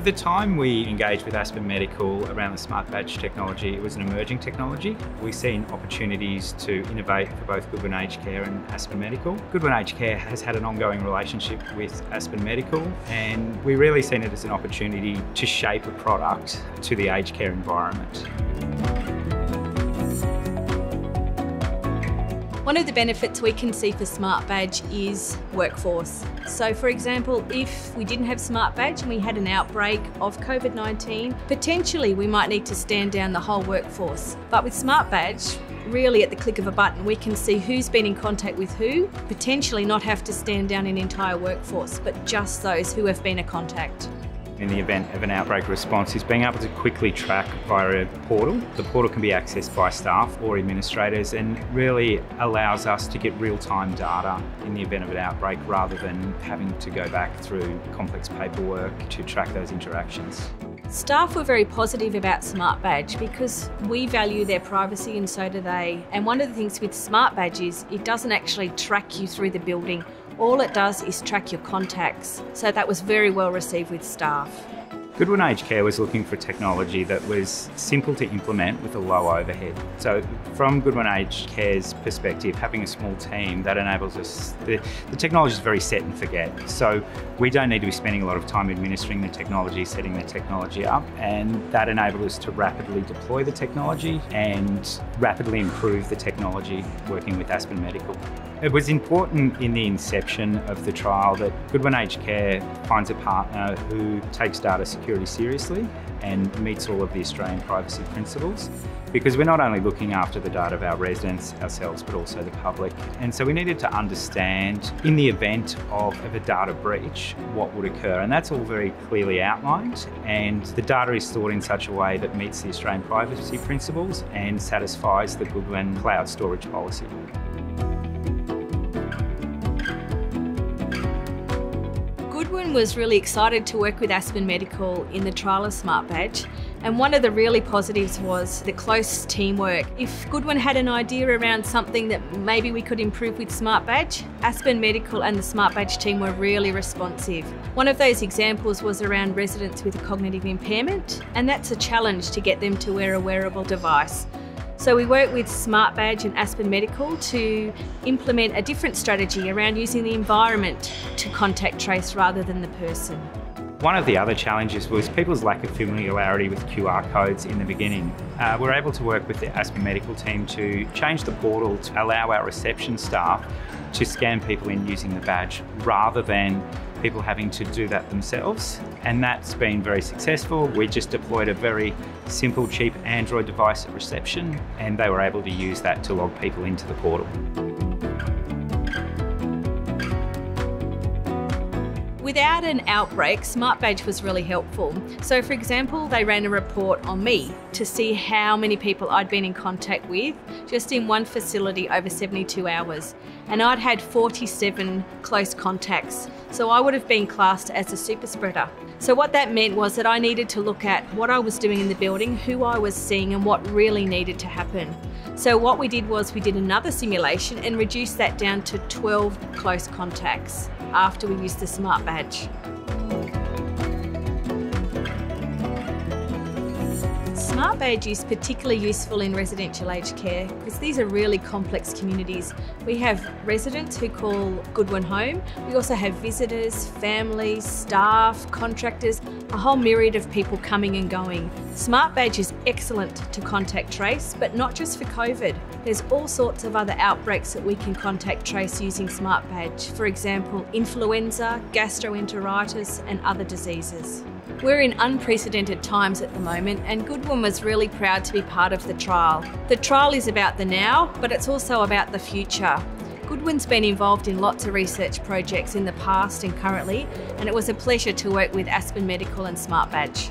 At the time we engaged with Aspen Medical around the smart badge technology, it was an emerging technology. We've seen opportunities to innovate for both Goodwin Aged Care and Aspen Medical. Goodwin Aged Care has had an ongoing relationship with Aspen Medical, and we really seen it as an opportunity to shape a product to the aged care environment. One of the benefits we can see for Smart Badge is workforce. So for example, if we didn't have Smart Badge and we had an outbreak of COVID-19, potentially we might need to stand down the whole workforce. But with Smart Badge, really at the click of a button, we can see who's been in contact with who, potentially not have to stand down an entire workforce, but just those who have been a contact. In the event of an outbreak response is being able to quickly track via a portal. The portal can be accessed by staff or administrators and really allows us to get real-time data in the event of an outbreak rather than having to go back through complex paperwork to track those interactions. Staff were very positive about Smart Badge because we value their privacy and so do they. And one of the things with Smart Badge is it doesn't actually track you through the building. All it does is track your contacts. So that was very well received with staff. Goodwin Aged Care was looking for technology that was simple to implement with a low overhead. So from Goodwin Aged Care's perspective, having a small team, that enables us, the technology is very set and forget. So we don't need to be spending a lot of time administering the technology, setting the technology up, and that enabled us to rapidly deploy the technology and rapidly improve the technology working with Aspen Medical. It was important in the inception of the trial that Goodwin Aged Care finds a partner who takes data security seriously and meets all of the Australian privacy principles, because we're not only looking after the data of our residents ourselves but also the public. And so we needed to understand, in the event of a data breach, what would occur, and that's all very clearly outlined, and the data is stored in such a way that meets the Australian privacy principles and satisfies the Goodwin cloud storage policy. Goodwin was really excited to work with Aspen Medical in the trial of Smart Badge, and one of the really positives was the close teamwork. If Goodwin had an idea around something that maybe we could improve with Smart Badge, Aspen Medical and the Smart Badge team were really responsive. One of those examples was around residents with a cognitive impairment, and that's a challenge to get them to wear a wearable device. So we worked with Smart Badge and Aspen Medical to implement a different strategy around using the environment to contact trace rather than the person. One of the other challenges was people's lack of familiarity with QR codes in the beginning. We're able to work with the Aspen Medical team to change the portal to allow our reception staff to scan people in using the badge rather than people having to do that themselves, and that's been very successful. We just deployed a very simple, cheap Android device at reception, and they were able to use that to log people into the portal. Without an outbreak, Smart Badge was really helpful. So for example, they ran a report on me to see how many people I'd been in contact with just in one facility over 72 hours. And I'd had 47 close contacts. So I would have been classed as a super spreader. So what that meant was that I needed to look at what I was doing in the building, who I was seeing, and what really needed to happen. So what we did was we did another simulation and reduced that down to 12 close contacts after we used the Smart Badge. Smart Badge is particularly useful in residential aged care because these are really complex communities. We have residents who call Goodwin home. We also have visitors, families, staff, contractors, a whole myriad of people coming and going. Smart Badge is excellent to contact trace, but not just for COVID. There's all sorts of other outbreaks that we can contact trace using Smart Badge. For example, influenza, gastroenteritis, and other diseases. We're in unprecedented times at the moment, and Goodwin was really proud to be part of the trial. The trial is about the now, but it's also about the future. Goodwin's been involved in lots of research projects in the past and currently, and it was a pleasure to work with Aspen Medical and Smart Badge.